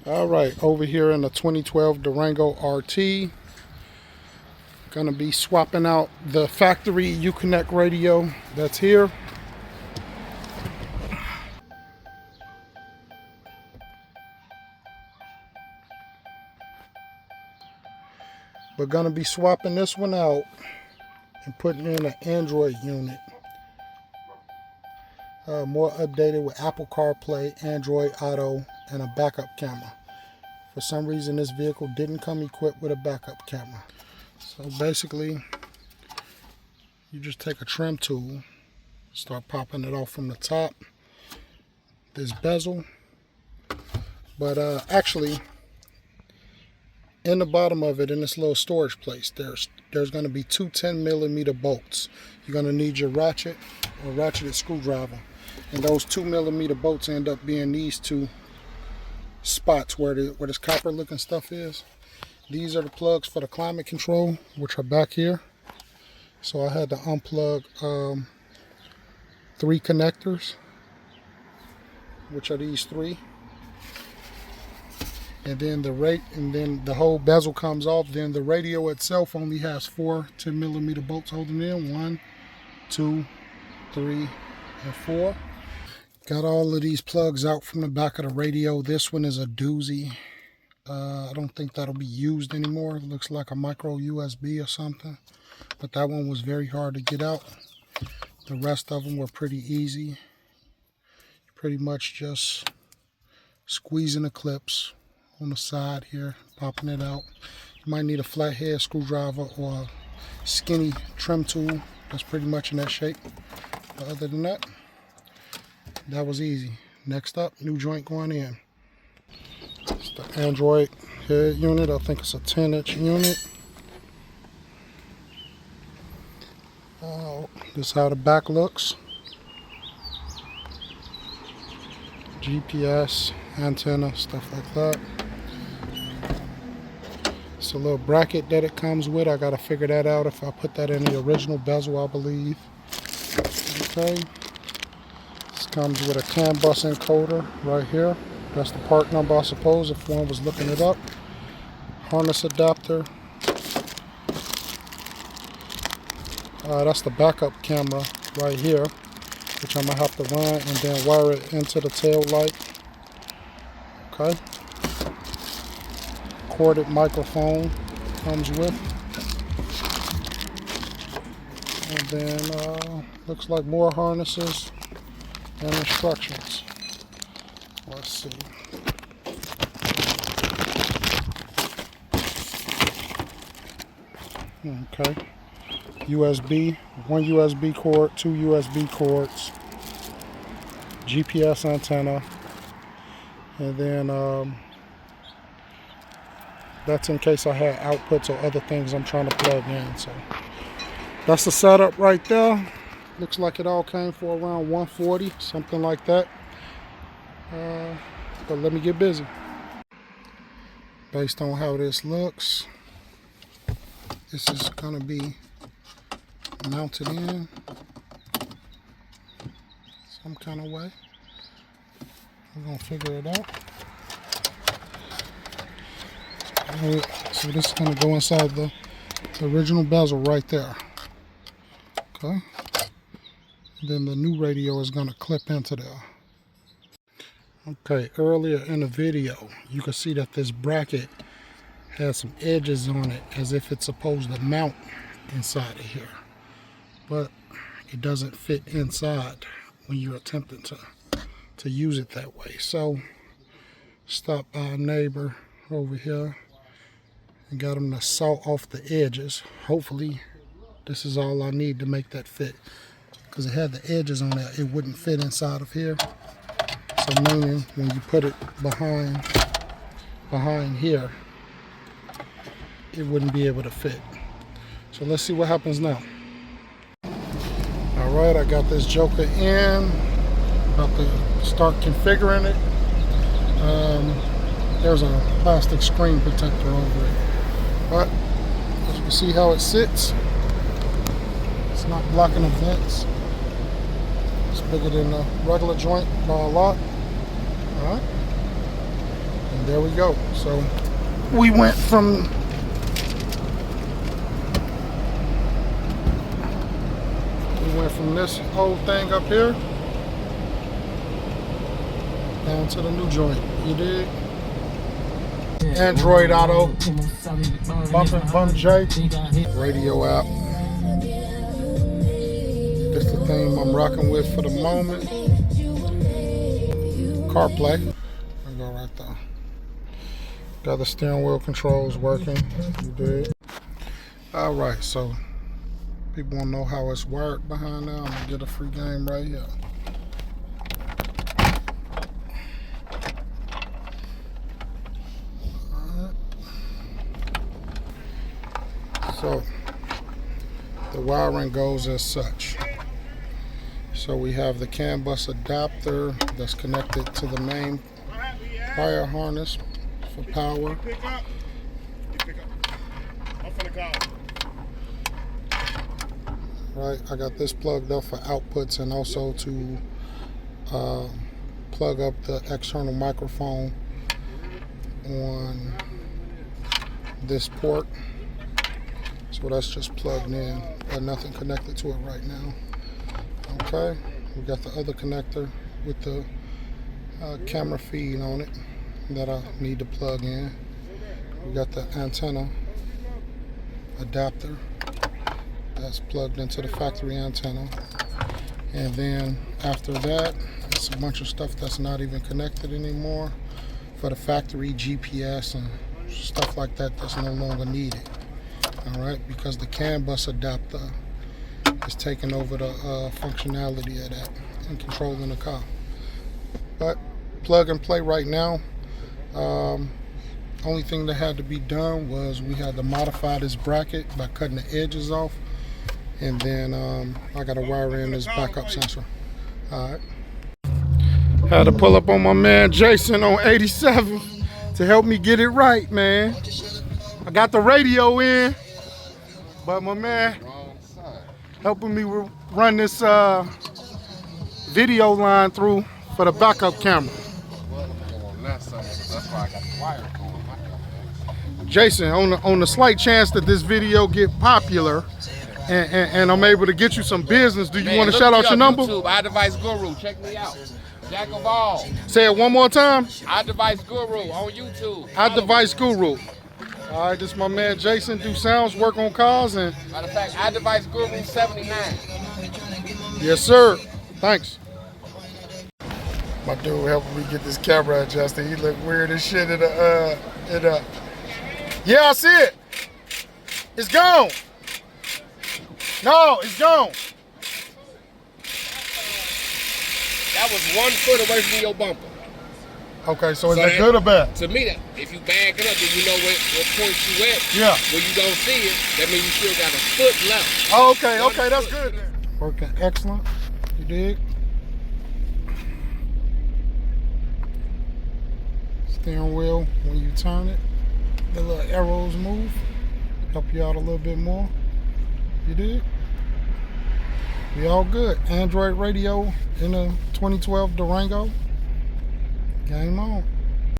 All right, over here in the 2012 Durango RT, gonna be swapping out the factory Uconnect radio that's here. We're gonna be swapping this one out and putting in an Android unit. More updated with Apple CarPlay, Android Auto, and a backup camera. For some reason, this vehicle didn't come equipped with a backup camera. So basically, you just take a trim tool, start popping it off from the top, this bezel. But actually, in the bottom of it, in this little storage place, there's going to be two 10mm bolts. You're going to need your ratchet or ratcheted screwdriver. And those 2mm bolts end up being these two spots where this copper looking stuff is. These are the plugs for the climate control, which are back here. So I had to unplug 3 connectors, which are these 3. And then the whole bezel comes off. Then the radio itself only has 4 10mm bolts holding in. 1, 2, 3, and 4. Got all of these plugs out from the back of the radio. This one is a doozy. I don't think that'll be used anymore. It looks like a micro USB or something. But that one was very hard to get out. The rest of them were pretty easy. Pretty much just squeezing the clips on the side here, popping it out. You might need a flathead screwdriver or a skinny trim tool that's pretty much in that shape. But other than that, that was easy. Next up, new joint going in. It's the Android head unit. I think it's a 10-inch unit. This is how the back looks. GPS, antenna, stuff like that. It's a little bracket that it comes with. I gotta figure that out if I put that in the original bezel, I believe. Okay. This comes with a CAN bus encoder right here. That's the part number, I suppose, if one was looking it up. Harness adapter. That's the backup camera right here, which I'm gonna have to run and then wire it into the tail light. Okay. Corded microphone comes with. And then looks like more harnesses and instructions. Let's see. Okay. USB, 1 USB cord, 2 USB cords, GPS antenna, and then that's in case I had outputs or other things I'm trying to plug in. So that's the setup right there. Looks like it all came for around $140, something like that. But let me get busy. Based on how this looks, this is gonna be mounted in some kind of way. We're gonna figure it out. Alright, so this is gonna go inside the original bezel right there. Okay. And then the new radio is gonna clip into there. Okay, earlier in the video, you can see that this bracket has some edges on it as if it's supposed to mount inside of here. But it doesn't fit inside when you're attempting to use it that way. So stopped by a neighbor over here and got him to saw off the edges. Hopefully this is all I need to make that fit, because it had the edges on there, it wouldn't fit inside of here. So meaning when you put it behind here, it wouldn't be able to fit. So let's see what happens now. Alright, I got this joker in, about to start configuring it. There's a plastic screen protector over it, but as you can see how it sits, it's not blocking the vents. It's bigger than the regular joint by a lot. Alright, and there we go. So we went from this whole thing up here down to the new joint. You dig? Android Auto, Bump J, radio app. This is the thing I'm rocking with for the moment. CarPlay. There we go right there. Got the steering wheel controls working. You dig? All right, so people want to know how it's wired behind there. I'm gonna get a free game right here. So the wiring goes as such. So we have the CAN bus adapter that's connected to the main wire harness for power. Right, I got this plugged up for outputs and also to plug up the external microphone on this port. So that's just plugged in, but nothing connected to it right now. Okay, we got the other connector with the camera feed on it that I need to plug in. We got the antenna adapter that's plugged into the factory antenna. And then after that, it's a bunch of stuff that's not even connected anymore for the factory GPS and stuff like that that's no longer needed. All right, because the CAN bus adapter is taking over the functionality of that and controlling the car. But plug and play right now. Only thing that had to be done was we had to modify this bracket by cutting the edges off, and then I got to wire in this backup sensor. All right. Had to pull up on my man Jason on 87 to help me get it right, man. I got the radio in, but my man helping me run this video line through for the backup camera. Jason, on the slight chance that this video get popular and I'm able to get you some business, do you want to shout out your number? YouTube, iDevice Guru, check me out. Jack of all. Say it one more time. iDevice Guru on YouTube. iDevice Guru. All right, this is my man Jason, do sounds, work on cars, and matter of fact, iDevice Guru 79. Yes, sir. Thanks. My dude helping me get this camera adjusted. He look weird as shit in the Yeah, I see it. It's gone. No, it's gone. That was 1 foot away from your bumper. Okay, so is that good or bad? To me, that if you back it up, then you know what point you at. Yeah. When you don't see it, that means you still got a foot left. Oh, okay, okay, that's good. Working excellent. You dig? Steering wheel, when you turn it, the little arrows move. Help you out a little bit more. You dig? We all good. Android radio in a 2012 Durango. Game on.